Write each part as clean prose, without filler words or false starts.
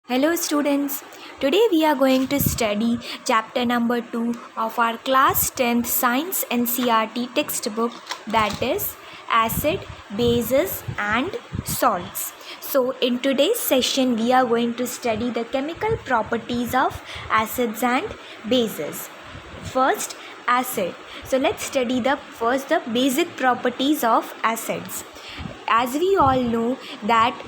Hello students, today we are going to study chapter number 2 of our class 10th science NCERT textbook, that is acid, bases and salts. So in today's session we are going to study the chemical properties of acids and bases. First, acid. So let's study the basic properties of acids. As we all know that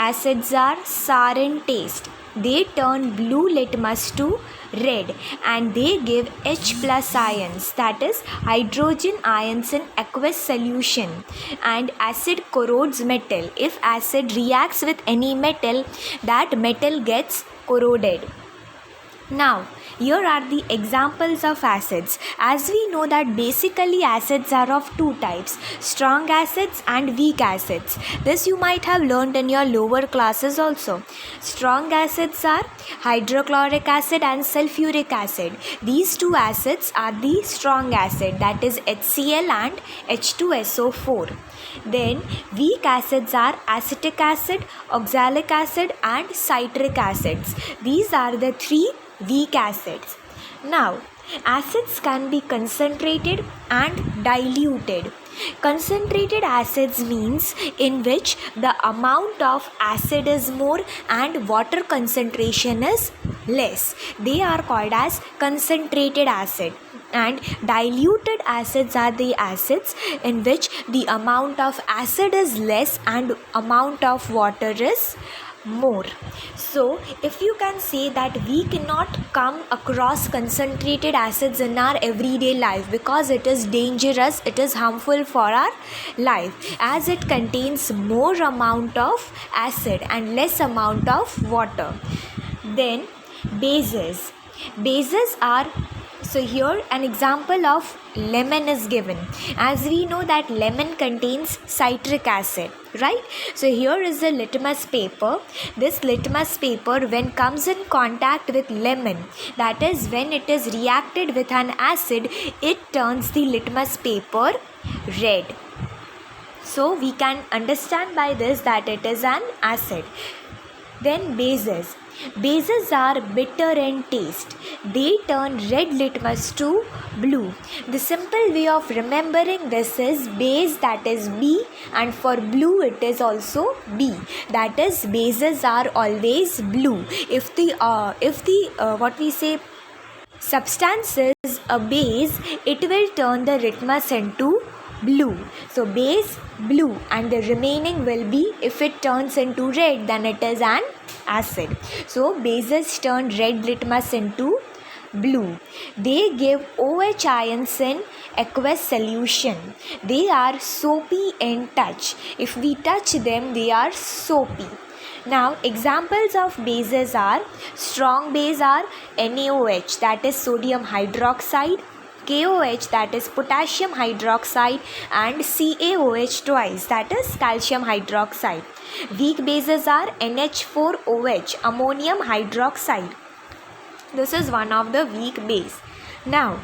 acids are sour in taste. They turn blue litmus to red and they give H plus ions, that is hydrogen ions in aqueous solution, and acid corrodes metal. If acid reacts with any metal, that metal gets corroded. Now, here are the examples of acids. As we know that basically acids are of two types, strong acids and weak acids. This you might have learned in your lower classes also. Strong acids are hydrochloric acid and sulfuric acid. These two acids are the strong acid, that is HCl and H2SO4. Then weak acids are acetic acid, oxalic acid and citric acids. These are the three weak acids. Now, acids can be concentrated and diluted. Concentrated acids means in which the amount of acid is more and water concentration is less. They are called as concentrated acid. And diluted acids are the acids in which the amount of acid is less and amount of water is more. So if you can say that we cannot come across concentrated acids in our everyday life because it is dangerous, it is harmful for our life, as it contains more amount of acid and less amount of water. Then bases are, so here an example of lemon is given. As we know that lemon contains citric acid, right? So here is the litmus paper. This litmus paper, when comes in contact with lemon, that is when it is reacted with an acid, it turns the litmus paper red. So we can understand by this that it is an acid. Then bases. Bases are bitter in taste. They turn red litmus to blue. The simple way of remembering this is base, that is B, and for blue it is also B. That is bases are always blue. If the substance is a base, it will turn the litmus into blue. So base blue and the remaining will be, if it turns into red, then it is an acid. So bases turn red litmus into blue. They give OH ions in aqueous solution. They are soapy in touch. If we touch them, they are soapy. Now examples of bases are, strong base are NaOH, that is sodium hydroxide, KOH, that is potassium hydroxide, and CaOH twice, that is calcium hydroxide. Weak bases are NH4OH, ammonium hydroxide. This is one of the weak base. Now,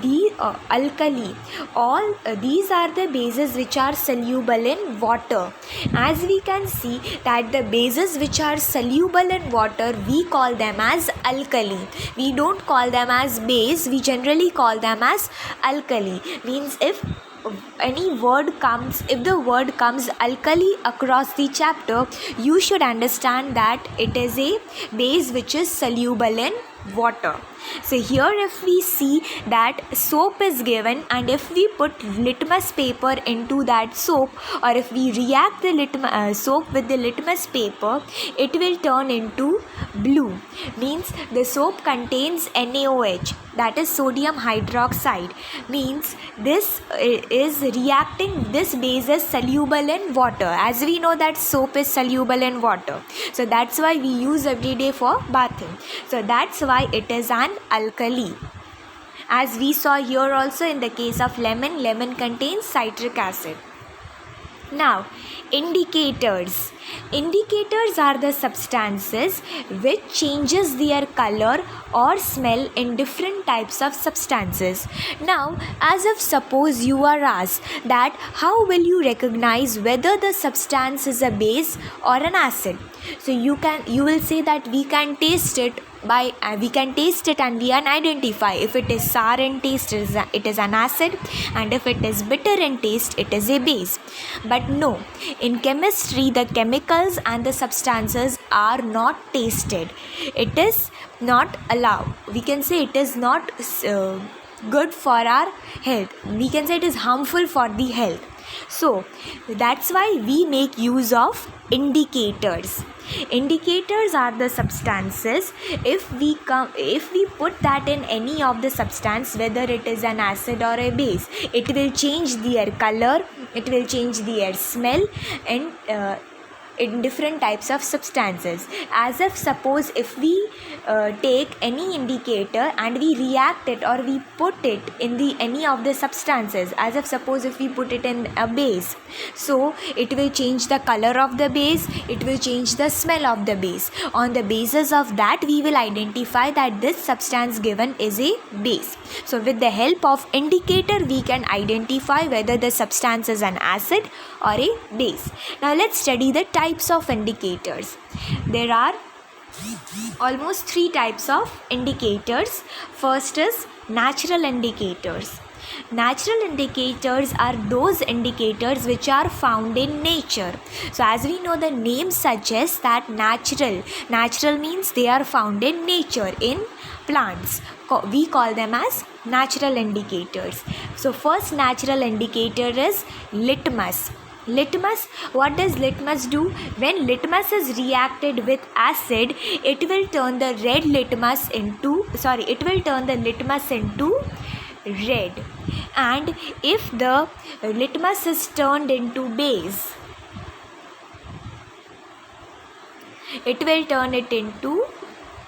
the alkali, all these are the bases which are soluble in water. As we can see that the bases which are soluble in water, we call them as alkali. We don't call them as base, we generally call them as alkali. Means if the word comes alkali across the chapter, you should understand that it is a base which is soluble in water. So here if we see that soap is given, and if we put litmus paper into that soap, or if we react the soap with the litmus paper, it will turn into blue. Means the soap contains NaOH, that is sodium hydroxide. Means this is reacting, this base is soluble in water. As we know that soap is soluble in water, so that's why we use every day for bathing. So that's why it is an alkali. As we saw here also in the case of lemon contains citric acid. Now, indicators. Indicators are the substances which changes their color or smell in different types of substances. Now, as if suppose you are asked that how will you recognize whether the substance is a base or an acid? So you will say that we can taste it and we can identify if it is sour in taste it is an acid, and if it is bitter in taste it is a base. But no, in chemistry the chemicals and the substances are not tasted. It is not allowed. We can say it is not good for our health. We can say it is harmful for the health. So that's why we make use of indicators. Indicators are the substances, if we put that in any of the substance, whether it is an acid or a base, it will change their color, it will change their smell, and in different types of substances. As if suppose if we take any indicator and we react it or we put it in any of the substances, as if suppose if we put it in a base, so it will change the color of the base, it will change the smell of the base. On the basis of that we will identify that this substance given is a base. So with the help of indicator we can identify whether the substance is an acid or a base. Now let's study the types of indicators. There are almost 3 types of indicators. First is natural indicators. Natural indicators are those indicators which are found in nature. So as we know, the name suggests that natural means they are found in nature, in plants. We call them as natural indicators. So first natural indicator is litmus. Litmus, what does litmus do? When litmus is reacted with acid, it will turn the litmus into red. And if the litmus is turned into base, it will turn it into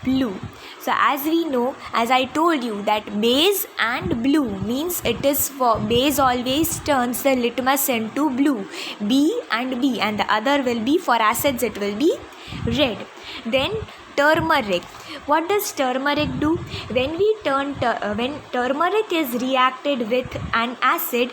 blue. So as we know, as I told you, that base and blue means it is for base always turns the litmus into blue, B and B, and the other will be for acids, it will be red. Then turmeric. What does turmeric do? When turmeric is reacted with an acid,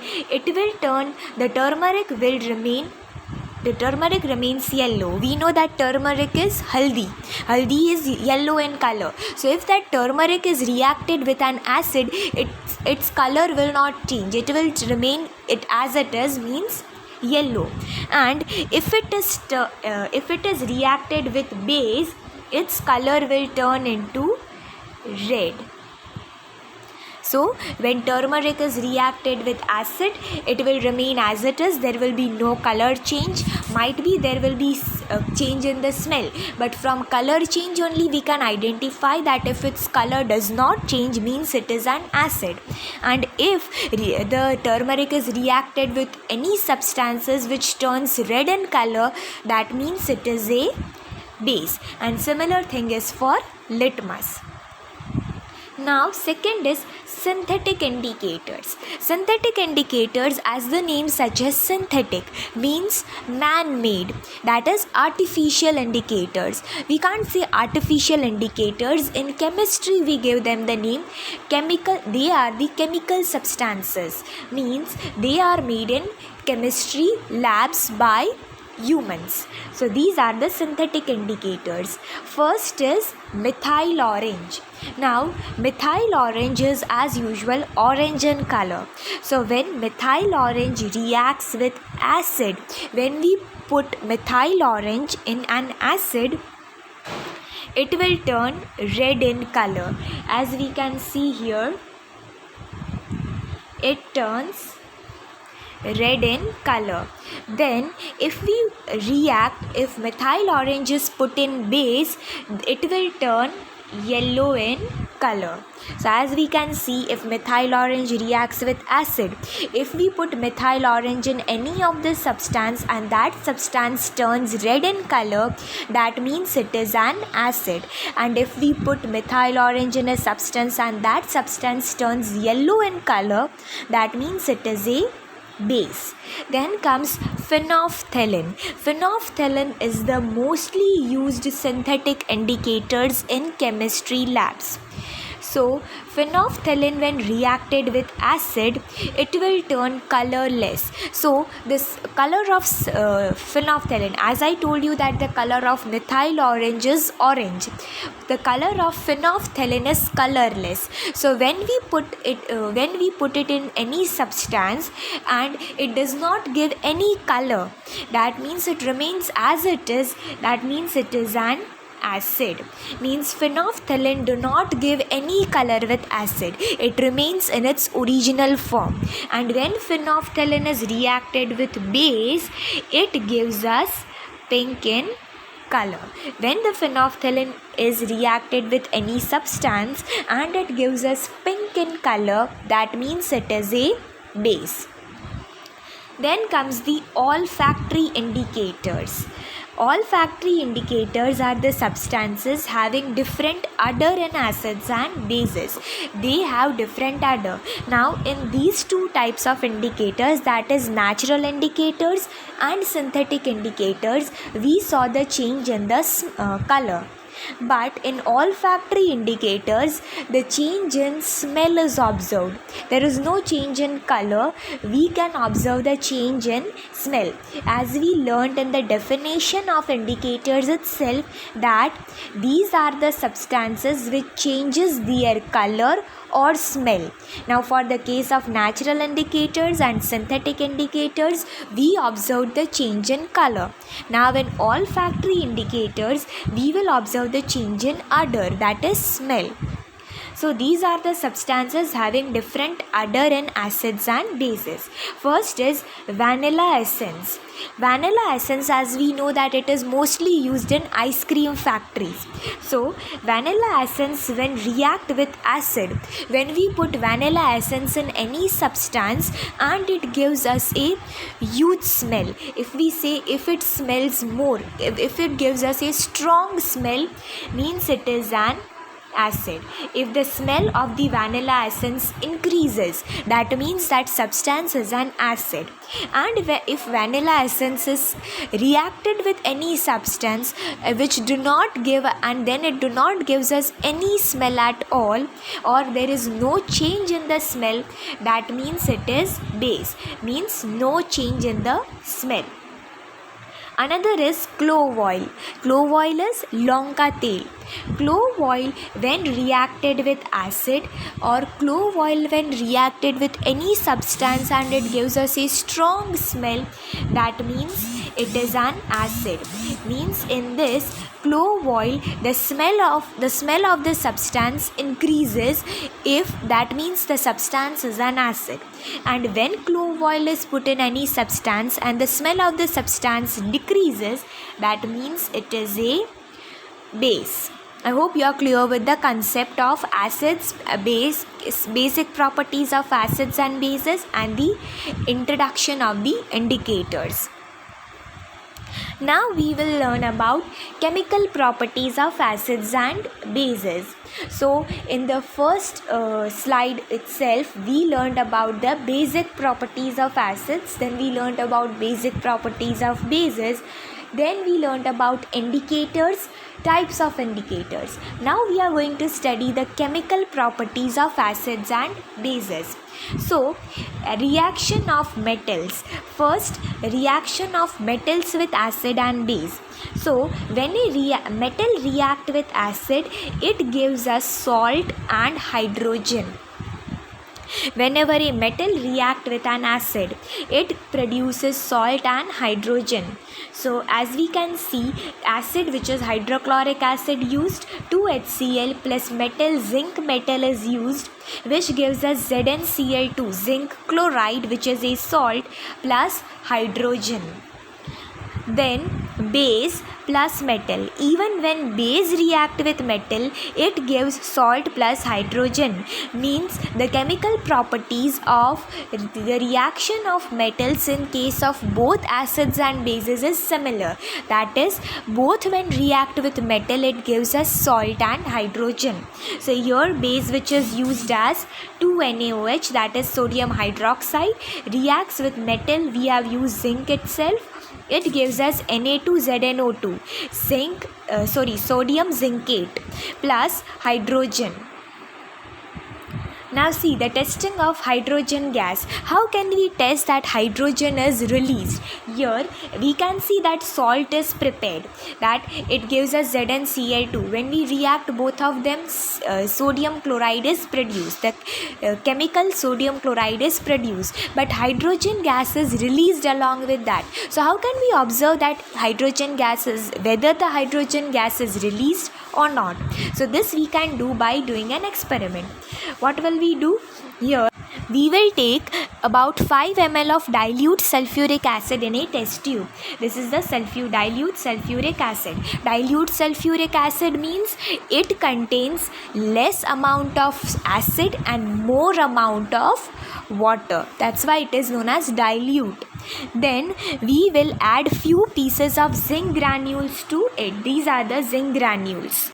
the turmeric remains yellow. We know that turmeric is haldi. Haldi is yellow in color. So if that turmeric is reacted with an acid, its color will not change. It will remain as it is, means yellow. And if it is reacted with base, its color will turn into red. So when turmeric is reacted with acid, it will remain as it is. There will be no color change. Might be there will be change in the smell, but from color change only we can identify that if its color does not change, means it is an acid. And if the turmeric is reacted with any substances which turns red in color, that means it is a base. And similar thing is for litmus. Now second is synthetic indicators. Synthetic indicators, as the name suggests, synthetic means man-made, that is artificial indicators. We can't say artificial indicators. In chemistry we give them the name chemical. They are the chemical substances, means they are made in chemistry labs by humans. So these are the synthetic indicators. First is methyl orange. Now methyl orange is as usual orange in color. So when methyl orange reacts with acid, when we put methyl orange in an acid, it will turn red in color. As we can see here, it turns red in color. Then if methyl orange is put in base, it will turn yellow in color. So as we can see, if methyl orange reacts with acid, if we put methyl orange in any of this substance and that substance turns red in color, that means it is an acid. And if we put methyl orange in a substance and that substance turns yellow in color, that means it is a base. Then comes phenolphthalein. Phenolphthalein is the mostly used synthetic indicators in chemistry labs. So phenolphthalein, when reacted with acid, it will turn colorless. So this color of phenolphthalein, as I told you that the color of methyl orange is orange, the color of phenolphthalein is colorless. So when we put it in any substance and it does not give any color, that means it remains as it is, that means it is an acid. Means phenolphthalein do not give any color with acid, it remains in its original form. And when phenolphthalein is reacted with base, it gives us pink in color. When the phenolphthalein is reacted with any substance and it gives us pink in color, that means it is a base. Then comes the olfactory indicators. Olfactory indicators are the substances having different odor in acids and bases. They have different odor. Now in these two types of indicators, that is natural indicators and synthetic indicators, we saw the change in the color. But in olfactory indicators, the change in smell is observed. There is no change in color. We can observe the change in smell. As we learned in the definition of indicators itself, that these are the substances which changes their color or smell. Now for the case of natural indicators and synthetic indicators, we observe the change in color. Now in olfactory indicators, we will observe the change in odor, that is smell. So these are the substances having different odor in acids and bases. First is vanilla essence. Vanilla essence, as we know that it is mostly used in ice cream factories. So vanilla essence, when react with acid, when we put vanilla essence in any substance and it gives us a huge smell. If we say if it smells more, if it gives us a strong smell, means it is an acid. If the smell of the vanilla essence increases, that means that substance is an acid. And if vanilla essence is reacted with any substance which do not give, and then it do not gives us any smell at all, or there is no change in the smell, that means it is base, means no change in the smell. Another is clove oil. Clove oil is lonka tel. Clove oil, when reacted with acid, or clove oil when reacted with any substance and it gives us a strong smell, that means it is an acid. Means in this clove oil, the smell of the substance increases, if that means the substance is an acid. And when clove oil is put in any substance and the smell of the substance decreases, that means it is a base. I hope you are clear with the concept of acids, basic properties of acids and bases, and the introduction of the indicators. Now we will learn about chemical properties of acids and bases. So in the first slide itself, we learned about the basic properties of acids, then we learned about basic properties of bases, then we learned about indicators, types of indicators. Now we are going to study the chemical properties of acids and bases. So a reaction of metals. First, reaction of metals with acid and base. So when a metal react with acid, it gives us salt and hydrogen. Whenever a metal react with an acid, it produces salt and hydrogen. So as we can see, acid, which is hydrochloric acid, used, 2HCl plus metal, zinc metal is used, which gives us ZnCl2, zinc chloride, which is a salt, plus hydrogen. Then base plus metal. Even when base react with metal, it gives salt plus hydrogen. Means the chemical properties of the reaction of metals in case of both acids and bases is similar. That is, both when react with metal, it gives us salt and hydrogen. So here base which is used as 2NaOH, that is sodium hydroxide, reacts with metal. We have used zinc itself. It gives us Na2ZNO2, sodium zincate plus hydrogen. Now see the testing of hydrogen gas. How can we test that hydrogen is released? Here we can see that salt is prepared, that it gives us ZnCl2. When we react both of them, sodium chloride is produced. The chemical sodium chloride is produced, but hydrogen gas is released along with that. So how can we observe that hydrogen gas is, whether the hydrogen gas is released or not? So this we can do by doing an experiment. What will we do? Here we will take about 5 ml of dilute sulfuric acid in a test tube. This is the dilute sulfuric acid. Dilute sulfuric acid means it contains less amount of acid and more amount of water. That's why it is known as dilute. Then we will add few pieces of zinc granules to it. These are the zinc granules.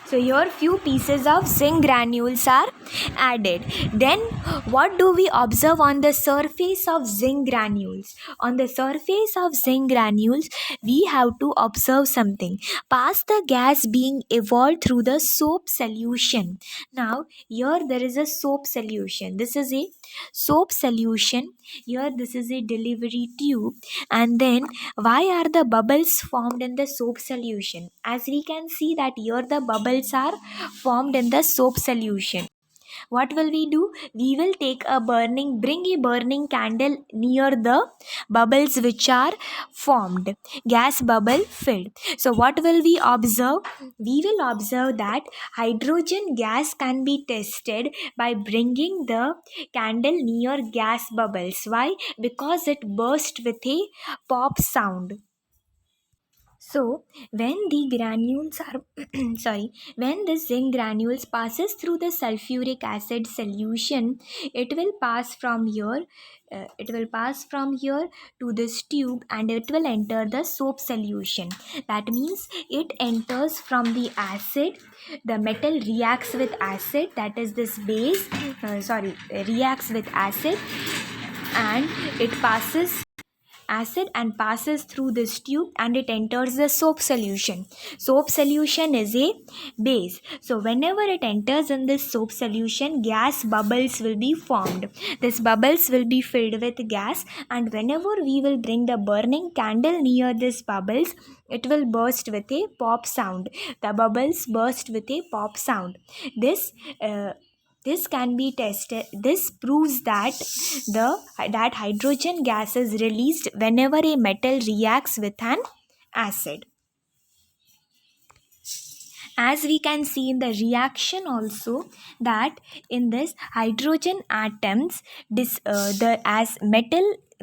So here few pieces of zinc granules are added. Then what do we observe on the surface of zinc granules? On the surface of zinc granules, we have to observe something. Past the gas being evolved through the soap solution. Now here there is a soap solution. This is a soap solution. Here this is a delivery tube. And then why are the bubbles formed in the soap solution? As we can see that here the bubbles are formed in the soap solution. What will we do? We will bring a burning candle near the bubbles which are formed, gas bubble filled. So what will we observe? We will observe that hydrogen gas can be tested by bringing the candle near gas bubbles. Why? Because it burst with a pop sound. So when the granules are when the zinc granules passes through the sulfuric acid solution, it will pass from here to this tube and it will enter the soap solution. That means it enters from the acid. The metal reacts with acid, that is this base reacts with acid, and it passes through this tube and it enters the soap solution. Soap solution is a base. So whenever it enters in this soap solution, gas bubbles will be formed. These bubbles will be filled with gas, and whenever we will bring the burning candle near these bubbles, it will burst with a pop sound. The bubbles burst with a pop sound. This can be tested. This proves that hydrogen gas is released whenever a metal reacts with an acid. As we can see in the reaction also, that in this hydrogen atoms, as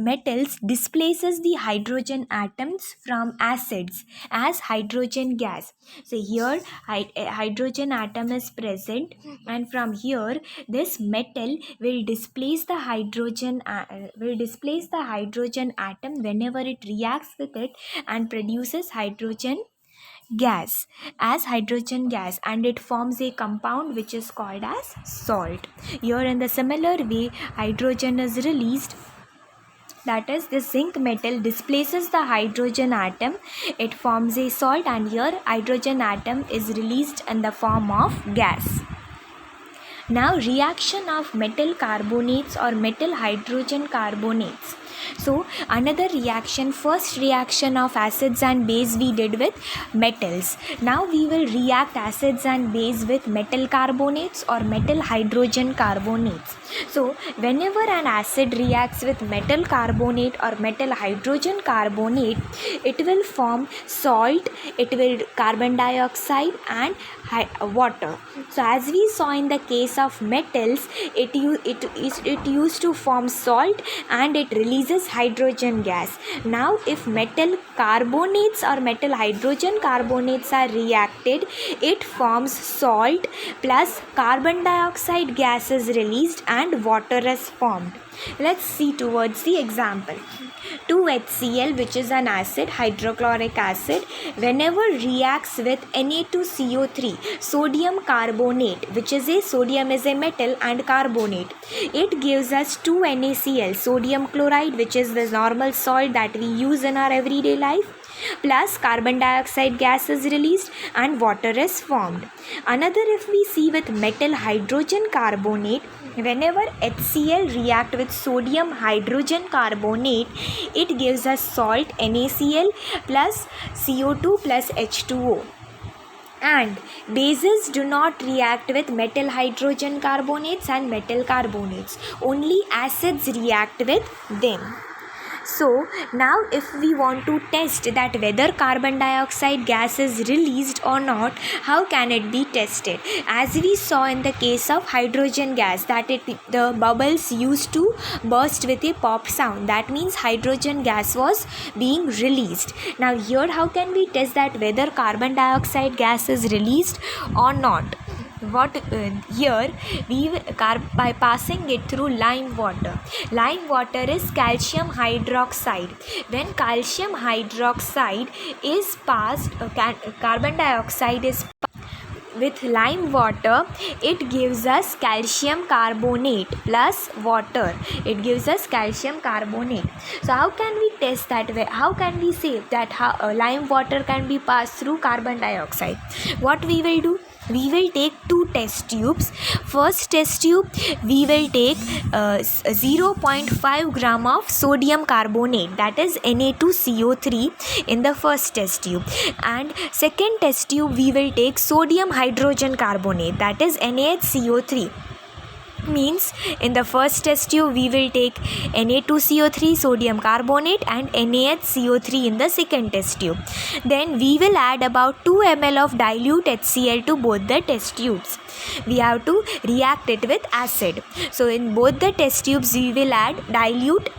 metals displaces the hydrogen atoms from acids as hydrogen gas. So here hydrogen atom is present, and from here this metal will displace the hydrogen atom whenever it reacts with it and produces hydrogen gas, and it forms a compound which is called as salt. Here in the similar way, hydrogen is released. That is, the zinc metal displaces the hydrogen atom, it forms a salt, and here hydrogen atom is released in the form of gas. Now reaction of metal carbonates or metal hydrogen carbonates. So another reaction, first reaction of acids and base we did with metals. Now we will react acids and base with metal carbonates or metal hydrogen carbonates. So whenever an acid reacts with metal carbonate or metal hydrogen carbonate, it will form salt, it will carbon dioxide and water. So as we saw in the case of metals, it used to form salt and it releases is hydrogen gas. Now if metal carbonates or metal hydrogen carbonates are reacted, it forms salt plus carbon dioxide gas is released and water is formed. Let's see towards the example. 2HCl, which is an acid, hydrochloric acid, whenever reacts with Na2CO3, sodium carbonate, which is sodium is a metal and carbonate, it gives us 2NaCl, sodium chloride, which is the normal salt that we use in our everyday life, plus carbon dioxide gas is released and water is formed. Another, if we see with metal hydrogen carbonate, whenever HCl react with sodium hydrogen carbonate, it gives us salt NaCl plus CO2 plus H2O. And bases do not react with metal hydrogen carbonates and metal carbonates. Only acids react with them. So now if we want to test that whether carbon dioxide gas is released or not, how can it be tested? As we saw in the case of hydrogen gas, that the bubbles used to burst with a pop sound. That means hydrogen gas was being released. Now here how can we test that whether carbon dioxide gas is released or not? Here we by passing it through lime water. Lime water is calcium hydroxide. When calcium hydroxide is passed, carbon dioxide is with lime water, it gives us calcium carbonate plus water. It gives us calcium carbonate. So how can we test that way? How can we say that lime water can be passed through carbon dioxide? What we will do? We will take two test tubes. First test tube, we will take 0.5 gram of sodium carbonate, that is Na2CO3 in the first test tube. And second test tube, we will take sodium hydrogen carbonate, that is NaHCO3. Means in the first test tube we will take Na2CO3 sodium carbonate and NaHCO3 in the second test tube. Then we will add about 2 ml of dilute HCl to both the test tubes. We have to react it with acid. So in both the test tubes we will add dilute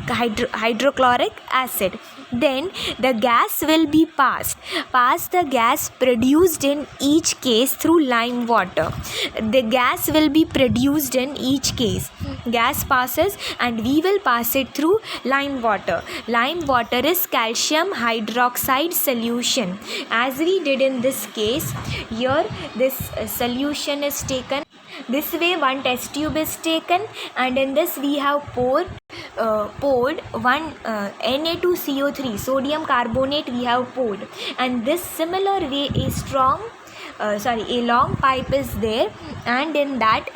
hydrochloric acid. Then the gas will be passed the gas produced in each case through lime water. The gas will be produced in each case. Gas passes and we will pass it through lime water. Lime water is calcium hydroxide solution. As we did in this case, here this solution is taken. This way one test tube is taken and in this we have poured one Na2CO3 sodium carbonate we have poured, and this similar way a long pipe is there, and in that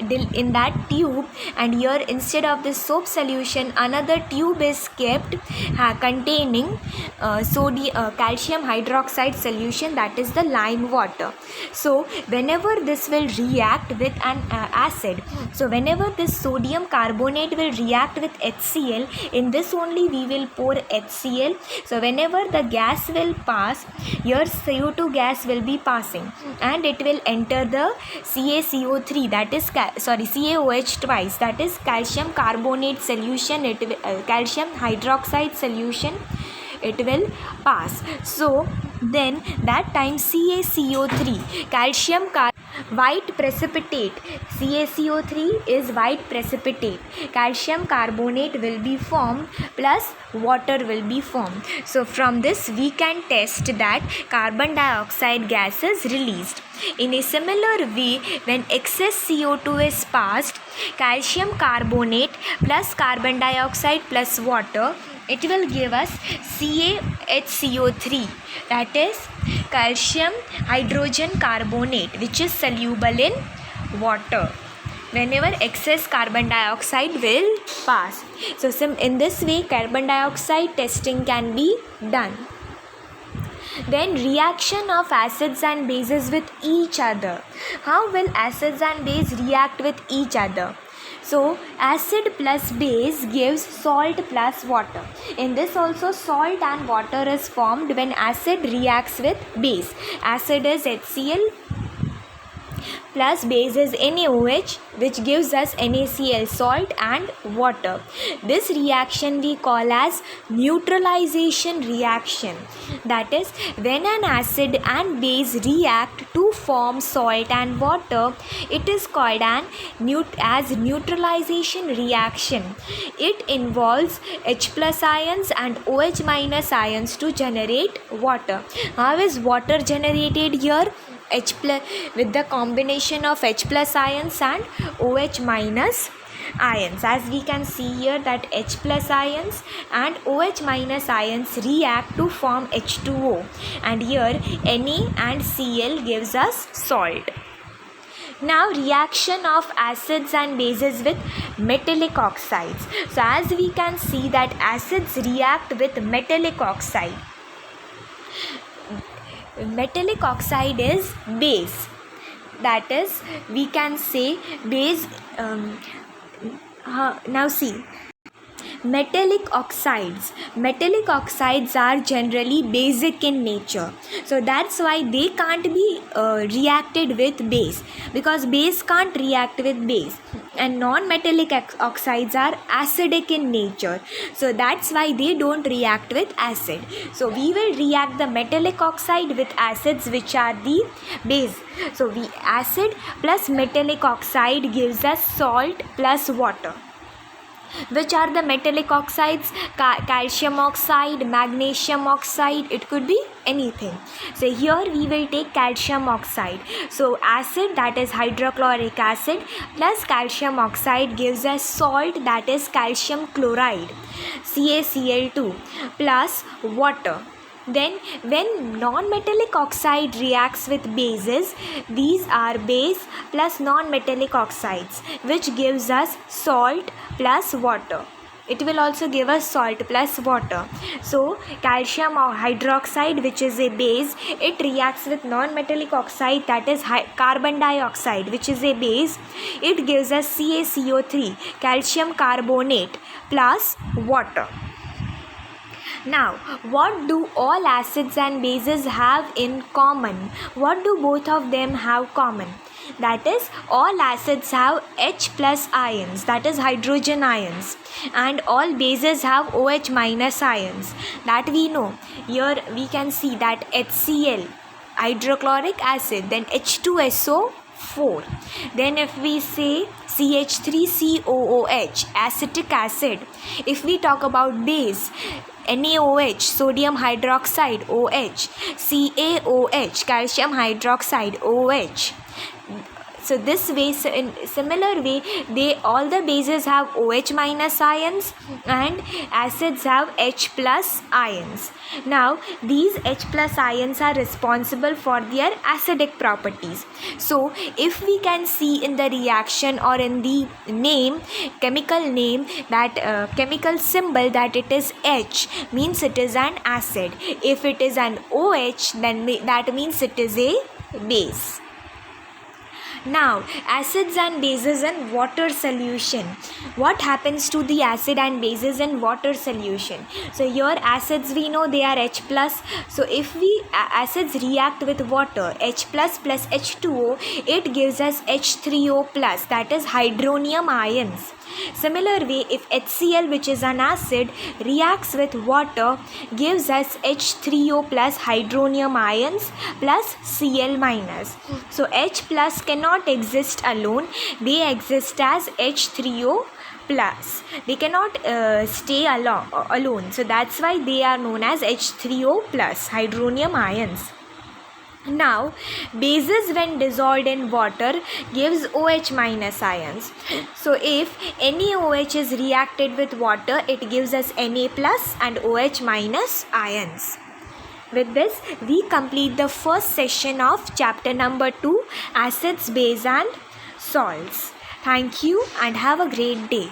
tube, and here instead of this soap solution another tube is kept containing calcium hydroxide solution, that is the lime water. So whenever this will react with an acid, so whenever this sodium carbonate will react with HCl, in this only we will pour HCl. So whenever the gas will pass, here CO2 gas will be passing and it will enter the CaCO3, that is CaOH twice, that is calcium carbonate solution, calcium hydroxide solution, it will pass. So then that time CaCO3 white precipitate, CaCO3 is white precipitate, calcium carbonate will be formed plus water will be formed. So from this we can test that carbon dioxide gas is released. In a similar way, when excess CO2 is passed, calcium carbonate plus carbon dioxide plus water, it will give us CaHCO3, that is calcium hydrogen carbonate, which is soluble in water whenever excess carbon dioxide will pass. So in this way carbon dioxide testing can be done. Then reaction of acids and bases with each other. How will acids and base react with each other? So acid plus base gives salt plus water. In this also salt and water is formed when acid reacts with base. Acid is HCl plus base is NaOH, which gives us NaCl, salt and water. This reaction we call as neutralization reaction. That is, when an acid and base react to form salt and water, it is called as neutralization reaction. It involves H plus ions and OH minus ions to generate water. How is water generated here? H plus, with the combination of H plus ions and OH minus ions. As we can see here that H plus ions and OH minus ions react to form H2O, and here Na and Cl gives us salt. Now, reaction of acids and bases with metallic oxides. So as we can see that acids react with metallic oxide. Metallic oxide is base. That is, we can say base. Now see, metallic oxides are generally basic in nature, so that's why they can't be reacted with base, because base can't react with base, and non-metallic oxides are acidic in nature, so that's why they don't react with acid. So we will react the metallic oxide with acids, which are the base. So acid plus metallic oxide gives us salt plus water. Which are the metallic oxides? Calcium oxide, magnesium oxide, it could be anything. So here we will take calcium oxide. So acid, that is hydrochloric acid, plus calcium oxide gives us salt, that is calcium chloride, CaCl2, plus water. Then when non-metallic oxide reacts with bases, these are base plus non-metallic oxides, which gives us salt plus water. It will also give us salt plus water. So calcium hydroxide, which is a base, it reacts with non-metallic oxide, that is carbon dioxide, which is a base. It gives us CaCO3, calcium carbonate, plus water. Now, what do all acids and bases have in common? What do both of them have common? That is, all acids have H plus ions, that is hydrogen ions, and all bases have OH minus ions, that we know. Here we can see that HCl, hydrochloric acid, then H2SO4. Then if we say CH3COOH, acetic acid. If we talk about base, NaOH, sodium hydroxide, OH, CaOH, calcium hydroxide, OH. So this way, in similar way, all the bases have OH minus ions and acids have H plus ions. Now these H plus ions are responsible for their acidic properties. So if we can see in the reaction or in the name, chemical name, that chemical symbol, that it is H, means it is an acid. If it is an OH, then that means it is a base. Now, acids and bases in water solution. What happens to the acid and bases in water solution? So here acids, we know they are H plus. So if acids react with water, H plus plus H2O, it gives us H3O plus, that is hydronium ions. Similar way, if HCl, which is an acid, reacts with water, gives us H3O plus hydronium ions plus Cl minus. So H plus cannot exist alone, they exist as H3O plus. They cannot stay alone. So that's why they are known as H3O plus, hydronium ions. Now, bases when dissolved in water gives OH minus ions. So if NaOH is reacted with water, it gives us Na plus and OH minus ions. With this, we complete the first session of chapter number 2, acids, base and salts. Thank you and have a great day.